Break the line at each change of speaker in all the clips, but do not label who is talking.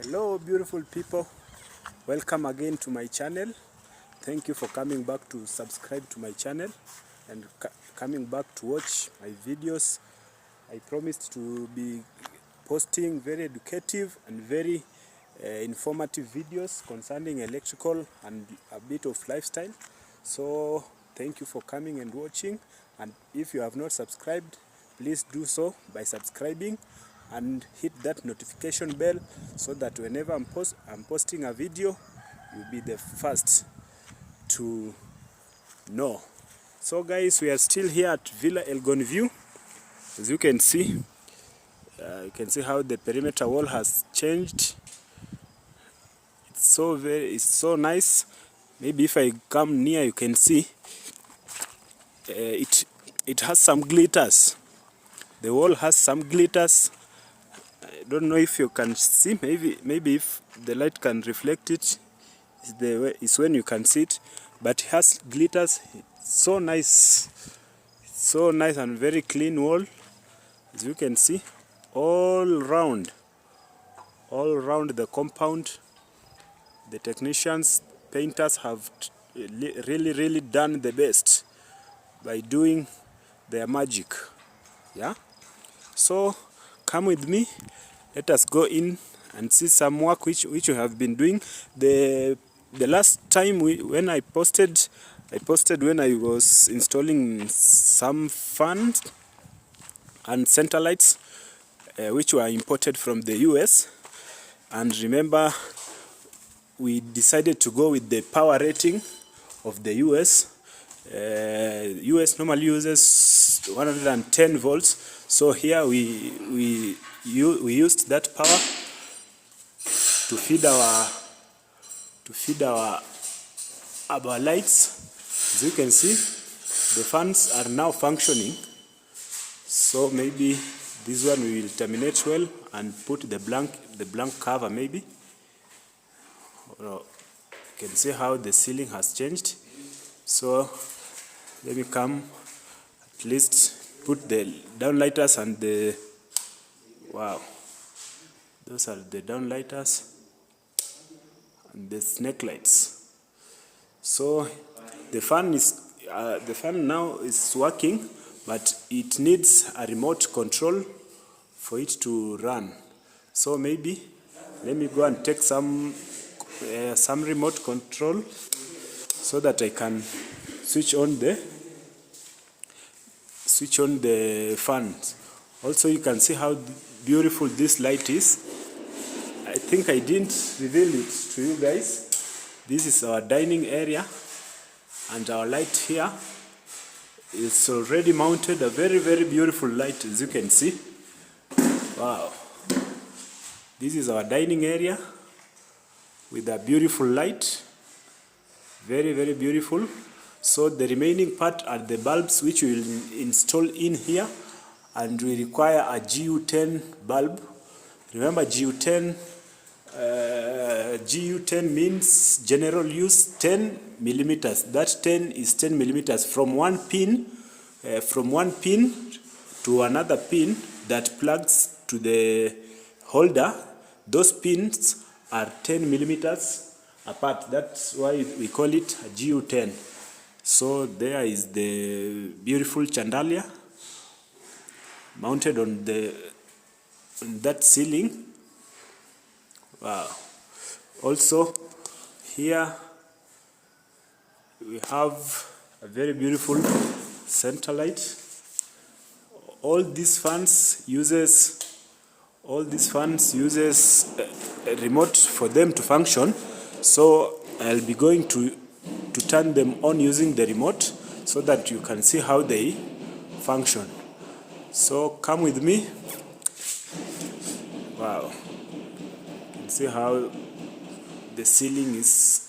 Hello beautiful people, welcome again to my channel. Thank you for coming back to subscribe to my channel and coming back to watch my videos. I promised to be posting very educative and very informative videos concerning electrical and a bit of lifestyle. So thank you for coming and watching, and if you have not subscribed, please do so by subscribing and hit that notification bell so that whenever I'm posting a video, you'll be the first to know. So guys, we are still here at Villa Elgon View. As you can see, you can see how the perimeter wall has changed. It's so nice. Maybe if I come near, you can see it has some glitters. The wall has some glitters. I don't know if you can see. Maybe if the light can reflect it, is when you can see it. But it has glitters. It's so nice. It's so nice and very clean wall. As you can see, all round the compound, the technicians, painters have really done the best by doing their magic. Yeah. So come with me. Let us go in and see some work which we have been doing. The last time when I posted when I was installing some fans and center lights which were imported from the US. And remember, we decided to go with the power rating of the US. US normally uses 110 volts, so here we used that power to feed our lights. As you can see, the fans are now functioning. So maybe this one we will terminate well and put the blank cover maybe. You can see how the ceiling has changed. So let me come at least put the downlighters and the those are the downlighters and the snake lights. So the fan now is working, but it needs a remote control for it to run. So maybe let me go and take some remote control so that I can switch on the fans. Also, you can see how beautiful this light is. I think I didn't reveal it to you guys. This is our dining area, and our light here is already mounted. A very beautiful light, as you can see. Wow. This is our dining area with a beautiful light. Very beautiful. So the remaining part are the bulbs which we will install in here, and we require a GU10 bulb. Remember, GU10 means general use 10 millimeters. That 10 is 10 millimeters from one pin to another pin that plugs to the holder. Those pins are 10 millimeters apart. That's why we call it a GU10. So there is the beautiful chandelier mounted on that ceiling. Wow. Also here we have a very beautiful center light. All these fans uses a remote for them to function. So I'll be going to turn them on using the remote so that you can see how they function. So come with me. Wow. You can see how the ceiling is.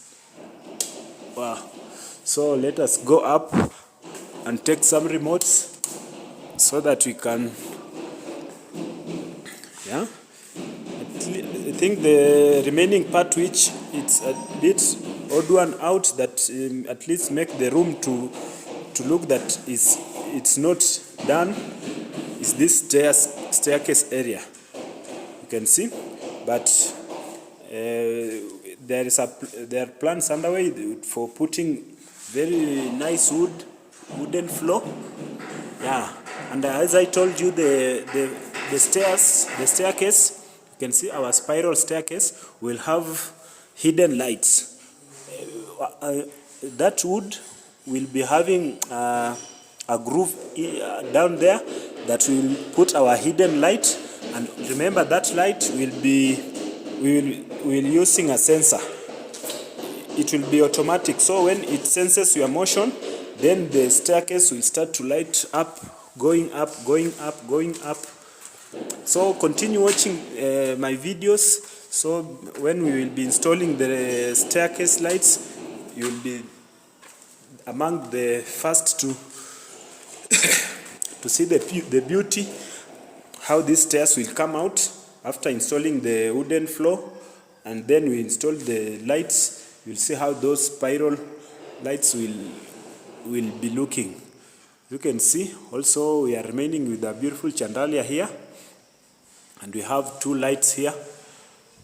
Wow. So let us go up and take some remotes so that we can, yeah. I think the remaining part, which it's a bit odd one out, that at least make the room to look that it's not done, is this staircase area. You can see, but there are plans underway for putting very nice wooden floor. Yeah, and as I told you, the staircase, you can see our spiral staircase will have hidden lights. That wood will be having a groove down there that will put our hidden light, and remember that light will be we will using a sensor. It will be automatic, so when it senses your motion, then the staircase will start to light up, going up, going up, going up. So continue watching my videos. So when we will be installing the staircase lights, you will be among the first to see the beauty, how these stairs will come out after installing the wooden floor. And then we install the lights. You'll see how those spiral lights will be looking. You can see also we are remaining with a beautiful chandelier here, and we have two lights here.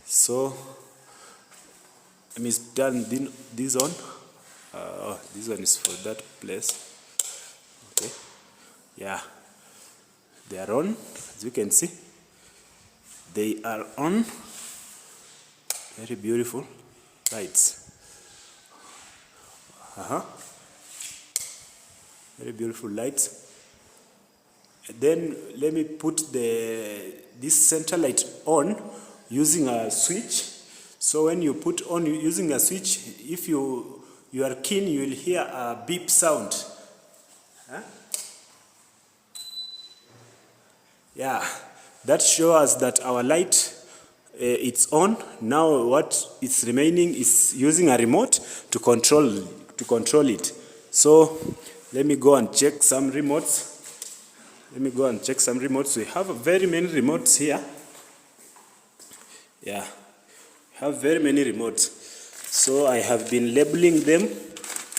So let me turn this on. This one is for that place. Okay, yeah, they are on. As you can see, they are on. Very beautiful lights. Very beautiful lights. And then let me put this center light on using a switch. So when you put on using a switch, if you are keen, you will hear a beep sound. Yeah, that shows that our light it's on. Now what is remaining is using a remote to control it. So let me go and check some remotes. We have very many remotes here. Yeah, we have very many remotes. So I have been labeling them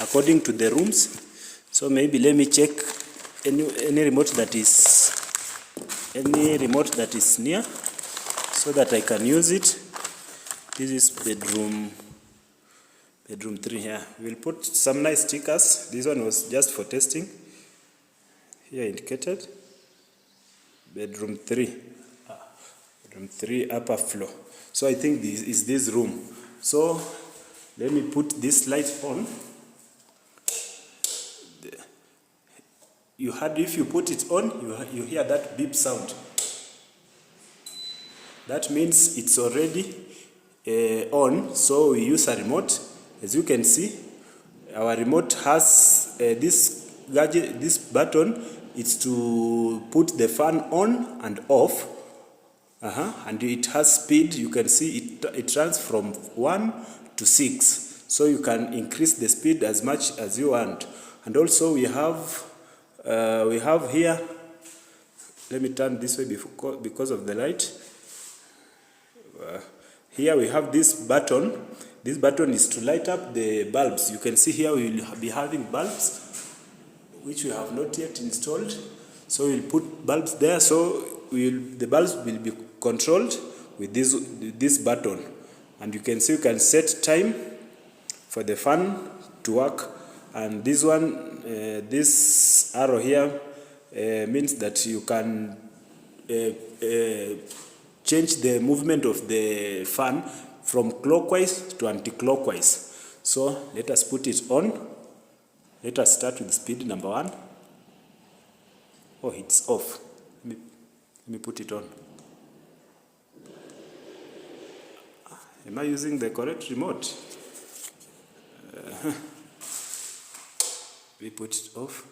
according to the rooms. So maybe let me check any remote that is near, so that I can use it. This is bedroom 3 here. We'll put some nice stickers. This one was just for testing. Here indicated. Bedroom 3. Bedroom 3 upper floor. So I think this is this room. So let me put this light on. If you put it on, you hear that beep sound. That means it's already on, so we use a remote. As you can see, our remote has this gadget, this button. It's to put the fan on and off. And it has speed. You can see it runs from 1 to 6. So you can increase the speed as much as you want. And also we have here, let me turn this way because of the light. Here we have this button. This button is to light up the bulbs. You can see here we will be having bulbs which we have not yet installed. So we'll put bulbs there. So the bulbs will be controlled with this button. And you can see you can set time for the fan to work. And this one, this arrow here means that you can change the movement of the fan from clockwise to anti-clockwise. So let us put it on. Let us start with speed number 1. Oh, it's off. Let me put it on. Am I using the correct remote? We put it off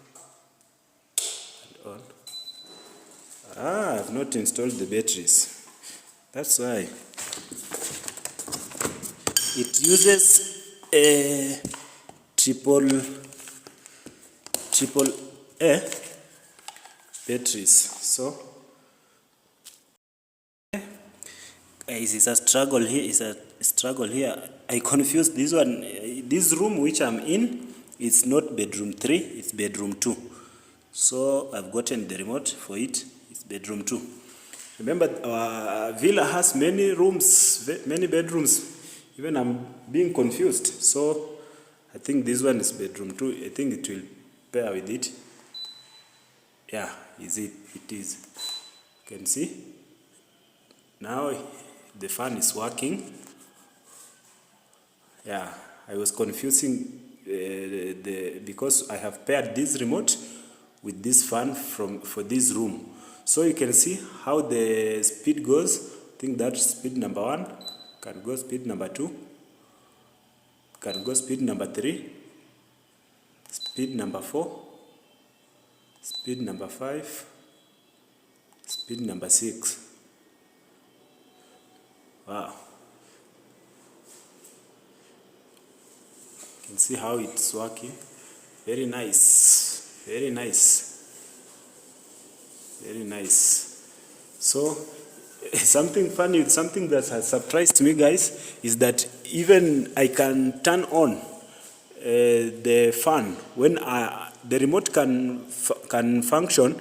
and on. I've not installed the batteries. That's why. It uses a triple A batteries. So guys, it's a struggle here. I confused this one. This room which I'm in, it's not bedroom 3, it's bedroom 2. So I've gotten the remote for it. It's bedroom 2. Remember, our villa has many rooms, many bedrooms. Even I'm being confused. So I think this one is bedroom 2. I think it will pair with it. Yeah, is it? It is. You can see. Now the fan is working. Yeah, I was confusing because I have paired this remote with this fan for this room. So you can see how the speed goes. I think that's speed number 1. Can go speed number 2. Can go speed number 3. Speed number 4. Speed number 5. Speed number 6. Wow. You can see how it's working. Very nice. Very nice. Very nice. So something funny, something that has surprised me, guys, is that even I can turn on the fan when the remote can function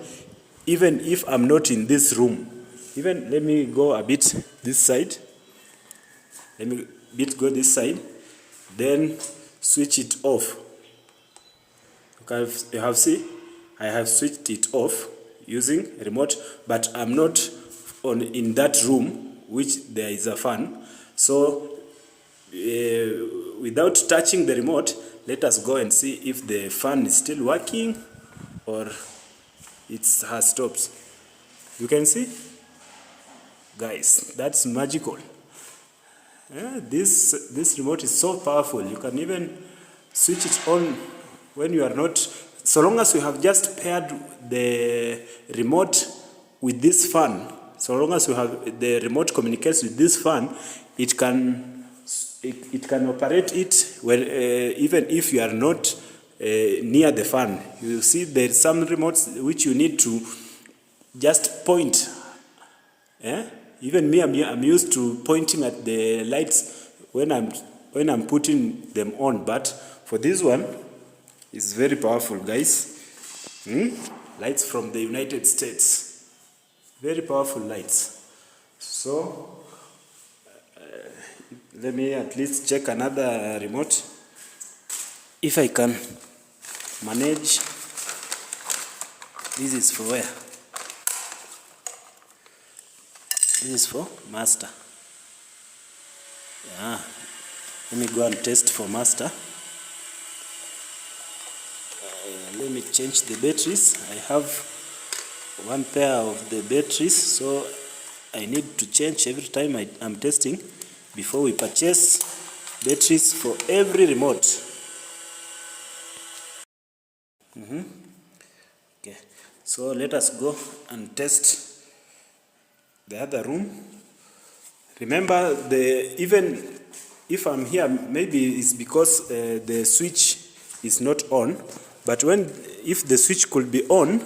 even if I'm not in this room. Even let me go a bit this side. Let me go this side. Then switch it off. You have see, I have switched it off using a remote, but I'm not in that room which there is a fan. So without touching the remote, let us go and see if the fan is still working or it has stopped. You can see, guys, that's magical. Yeah, this remote is so powerful. You can even switch it on when you are not, so long as you have just paired the remote with this fan. So long as you have the remote communicates with this fan, it can operate it when even if you are not near the fan. You see, there's some remotes which you need to just point. Even me, I'm used to pointing at the lights when I'm putting them on. But for this one, it's very powerful, guys. Lights from the United States, very powerful lights. So let me at least check another remote if I can manage. This is for where? This is for master. Yeah. Let me go and test for master. Let me change the batteries. I have one pair of the batteries, so I need to change every time I'm testing before we purchase batteries for every remote. Okay, so let us go and test the other room. Remember, even if I'm here, maybe it's because the switch is not on. But if the switch could be on,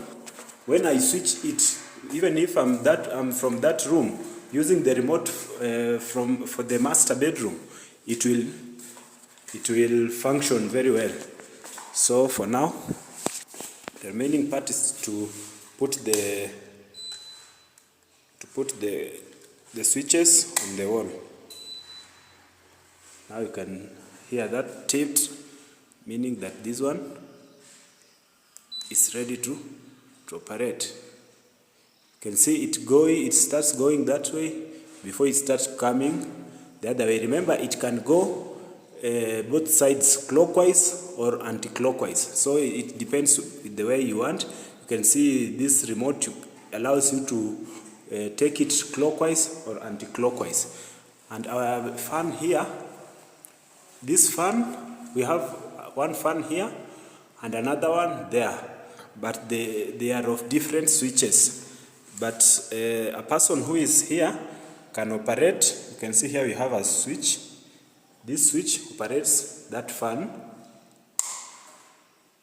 when I switch it, even if I'm from that room, using the remote for the master bedroom, it will function very well. So for now, the remaining part is to put the switches on the wall. Now you can hear that taped, meaning that this one is ready to operate. You can see it starts going that way before it starts coming the other way. Remember, it can go both sides, clockwise or anti-clockwise. So it depends the way you want. You can see this remote allows you to take it clockwise or anti-clockwise. And our fan here, this fan, we have one fan here and another one there, but they are of different switches. But a person who is here can operate. You can see here we have a switch. This switch operates that fan.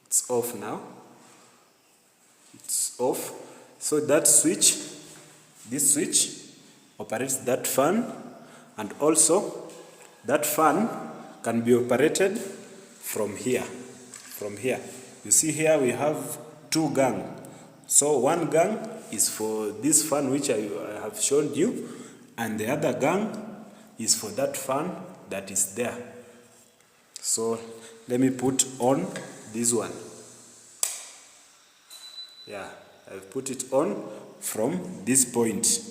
It's off now. It's off. So that switch, this switch operates that fan, and also that fan can be operated from here. You see here we have two gang. So one gang is for this fan which I have shown you, and the other gang is for that fan that is there. So let me put on this one. Yeah, I've put it on from this point.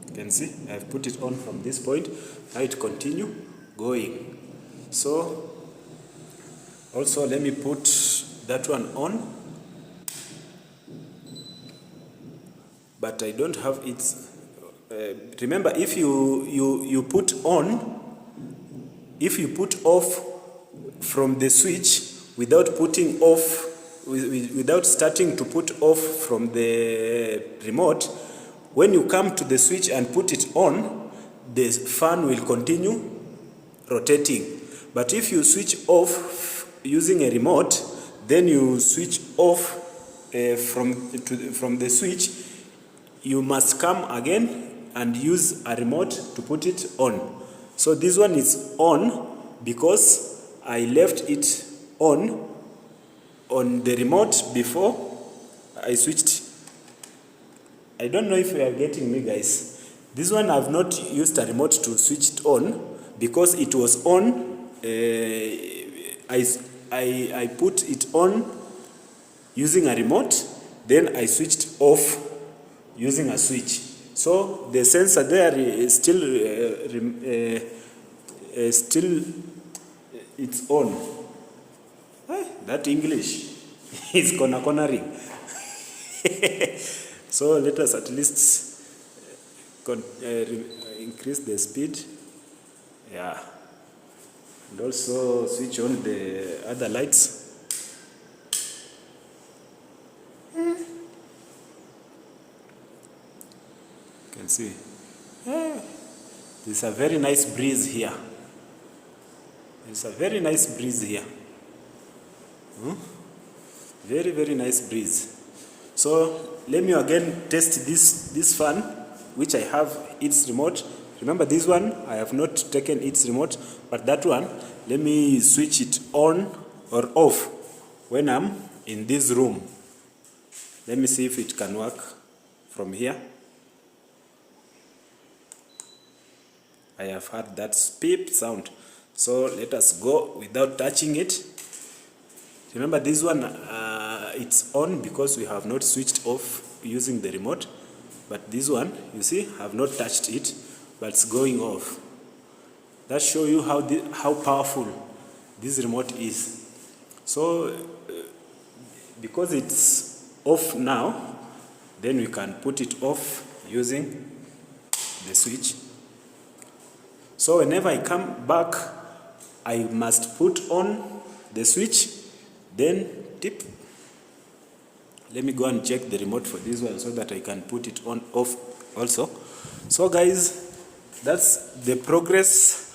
You can see I've put it on from this point. Now it continue going. So also let me put that one on, but I don't have it. Remember, if you put on, if you put off from the switch without putting off, without starting to put off from the remote, when you come to the switch and put it on, the fan will continue rotating. But if you switch off using a remote, then you switch off from the switch, you must come again and use a remote to put it on. So this one is on because I left it on the remote before I switched. I don't know if you are getting me, guys. This one I've not used a remote to switch it on because it was on. I put it on using a remote, then I switched off using a switch. So the sensor there is still it's on. That English is cornering. So let us at least increase the speed. Yeah. And also switch on the other lights. You can see. There's a very nice breeze here. There's a very nice breeze here. Very, very nice breeze. So let me again test this fan, which I have its remote. Remember this one, I have not taken its remote, but that one, let me switch it on or off when I'm in this room. Let me see if it can work from here. I have heard that beep sound. So let us go without touching it. Remember this one, it's on because we have not switched off using the remote. But this one, you see, I have not touched it, but it's going off. That shows you how powerful this remote is. So because it's off now, then we can put it off using the switch. So whenever I come back, I must put on the switch, then tip. Let me go and check the remote for this one so that I can put it on off also. So guys, that's the progress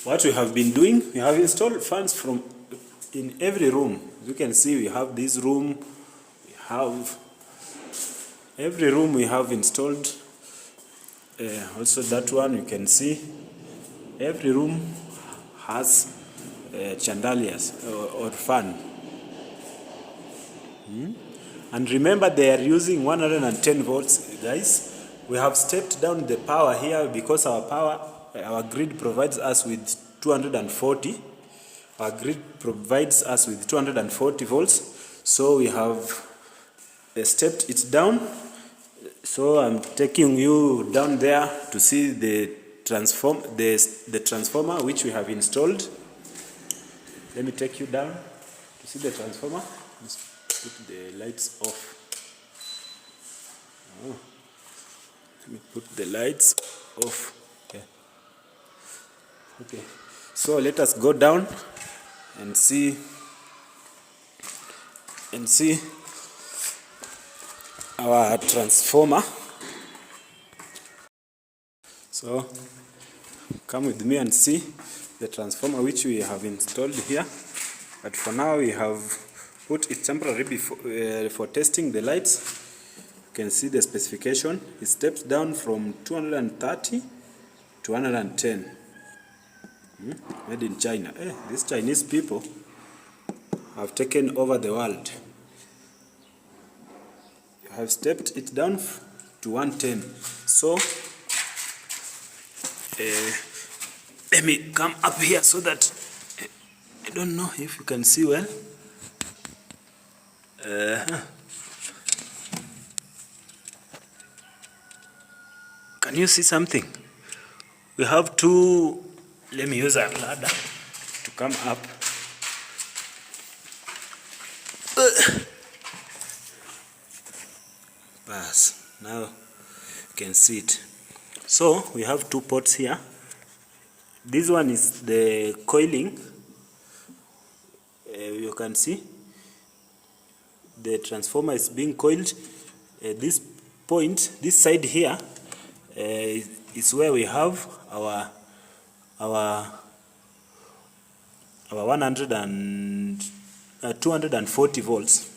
what we have been doing. We have installed fans from in every room. As you can see, we have this room, we have every room we have installed. Also that one you can see, every room has chandeliers or fan. And remember, they are using 110 volts, guys. We have stepped down the power here because our grid provides us with 240. Our grid provides us with 240 volts. So we have stepped it down. So I'm taking you down there to see the transformer which we have installed. Let me take you down to see the transformer. Let's put the lights off. Let me put the lights off. Okay. So let us go down and see our transformer. So come with me and see the transformer which we have installed here. But for now we have put it temporarily for testing the lights. You can see the specification. It steps down from 230 to 110. Made in China. These Chinese people have taken over the world. You have stepped it down to 110. So let me come up here so that I don't know if you can see well. Can you see something? We have to, let me use a ladder to come up. Pass. Now you can see it. So we have two pots here. This one is the coiling. You can see the transformer is being coiled. This point, this side here, is where we have our 240 volts.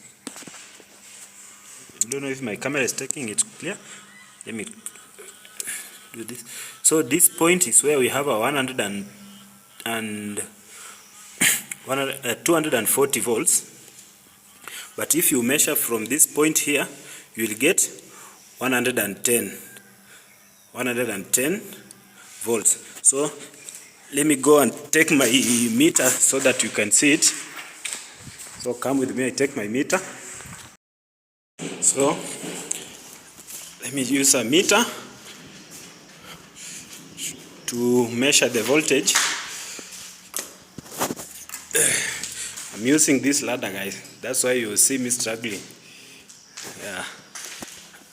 I don't know if my camera is taking it clear. Let me do this. So this point is where we have our 240 volts. But if you measure from this point here, you will get 110 volts. So let me go and take my meter so that you can see it. So come with me, I take my meter. So let me use a meter to measure the voltage. I'm using this ladder, guys. That's why you see me struggling. Yeah,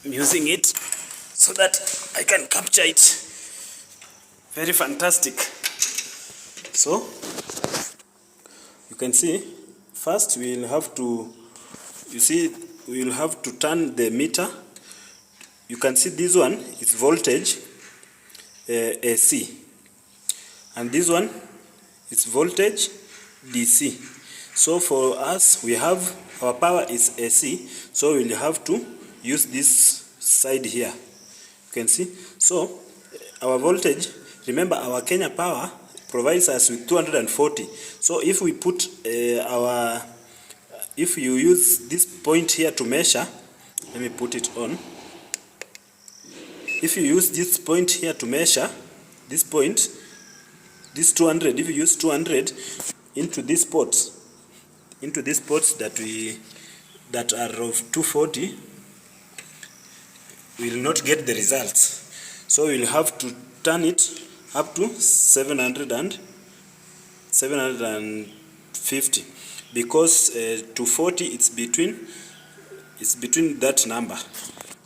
I'm using it so that I can capture it. Very fantastic. So you can see, first we will have to, you see, we will have to turn the meter. You can see this one is voltage AC, and this one is voltage DC. So for us, we have our power is AC, so we will have to use this side here. You can see. So our voltage, remember our Kenya Power provides us with 240. So if we put if you use this point here to measure, let me put it on. If you use this point here to measure, this point, this 200, if you use 200 into these pots, that are of 240, we will not get the results. So we will have to turn it up to 750, because 240 it's between that number.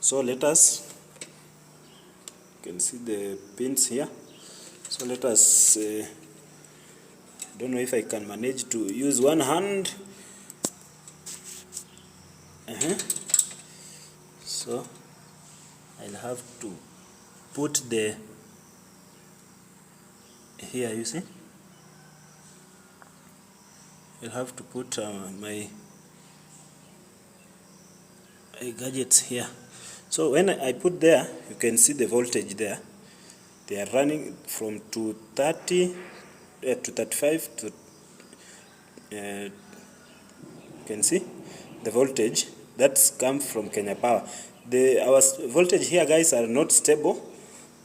So let us, you can see the pins here. So let us, I don't know if I can manage to use one hand. So I'll have to put the, here you see, I'll have to put my gadgets here. So when I put there, you can see the voltage there. They are running from 230 to 35 to, you can see the voltage that's come from Kenya Power. Our voltage here, guys, are not stable.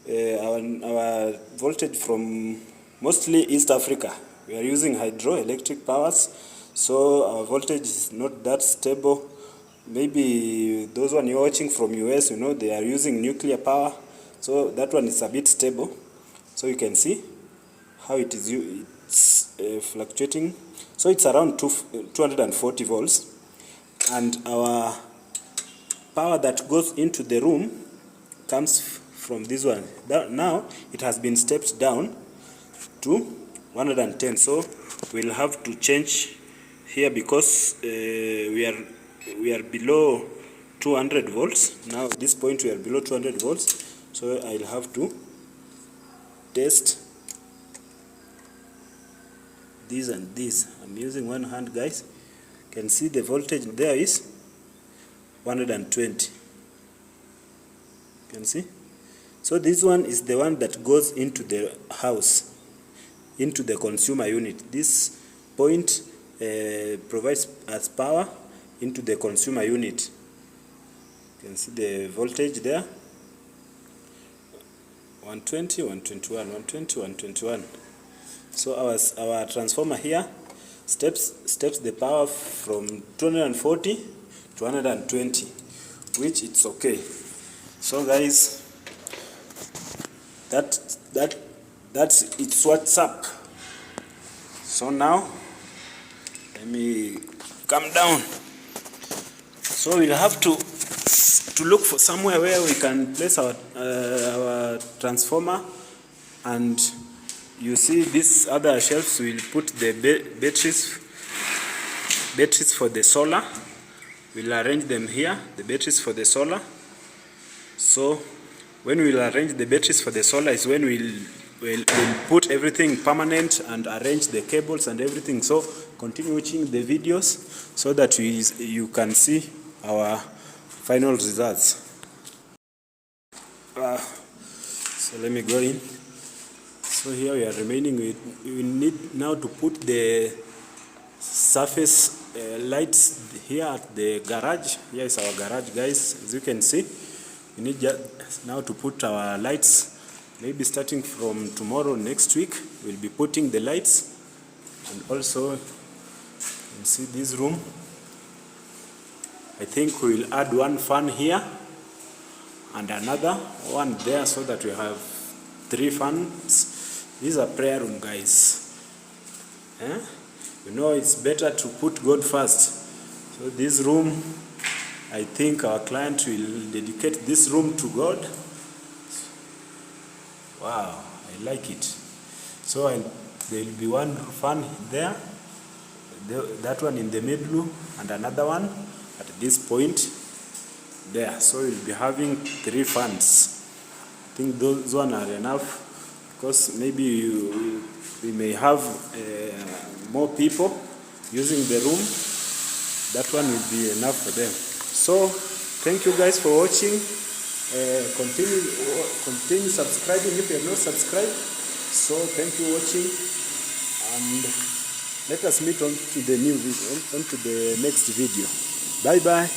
Our voltage from mostly East Africa. We are using hydroelectric powers, so our voltage is not that stable. Maybe those one you're watching from U.S., you know, they are using nuclear power, so that one is a bit stable. So you can see how it is, it's fluctuating. So it's around 240 volts, and our power that goes into the room comes from this one. Now it has been stepped down to 110. So we'll have to change here because we are below 200 volts. Now at this point we are below 200 volts. So I'll have to test these and these. I'm using one hand, guys. You can see the voltage there is 120. You can see. So this one is the one that goes into the house, into the consumer unit. This point provides us power into the consumer unit. You can see the voltage there. 120, 121, 120, 121. So our transformer here steps the power from 240 to 120, which it's okay. So guys, that's it's what's up. So now let me come down. So we'll have to look for somewhere where we can place our transformer, and you see these other shelves, we'll put the batteries for the solar. We'll arrange them here, the batteries for the solar. So when we'll arrange the batteries for the solar is when we'll put everything permanent and arrange the cables and everything. So continue watching the videos so that you can see our final results. So let me go in. So here we are remaining with, we need now to put the surface lights here at the garage. Here is our garage, guys. As you can see, we need now to put our lights. Maybe starting from tomorrow, next week, we'll be putting the lights. And also, you can see this room. I think we'll add one fan here and another one there, so that we have 3 fans. This is a prayer room, guys. You know, it's better to put God first. So this room, I think our client will dedicate this room to God. Wow, I like it. So there will be one fan there, that one in the middle, and another one at this point there. So we'll be having 3 fans. I think those one are enough, because maybe we may have more people using the room. That one will be enough for them. So thank you guys for watching. Continue subscribing if you have not subscribed. So thank you for watching, and let us meet on to the next video. Bye bye.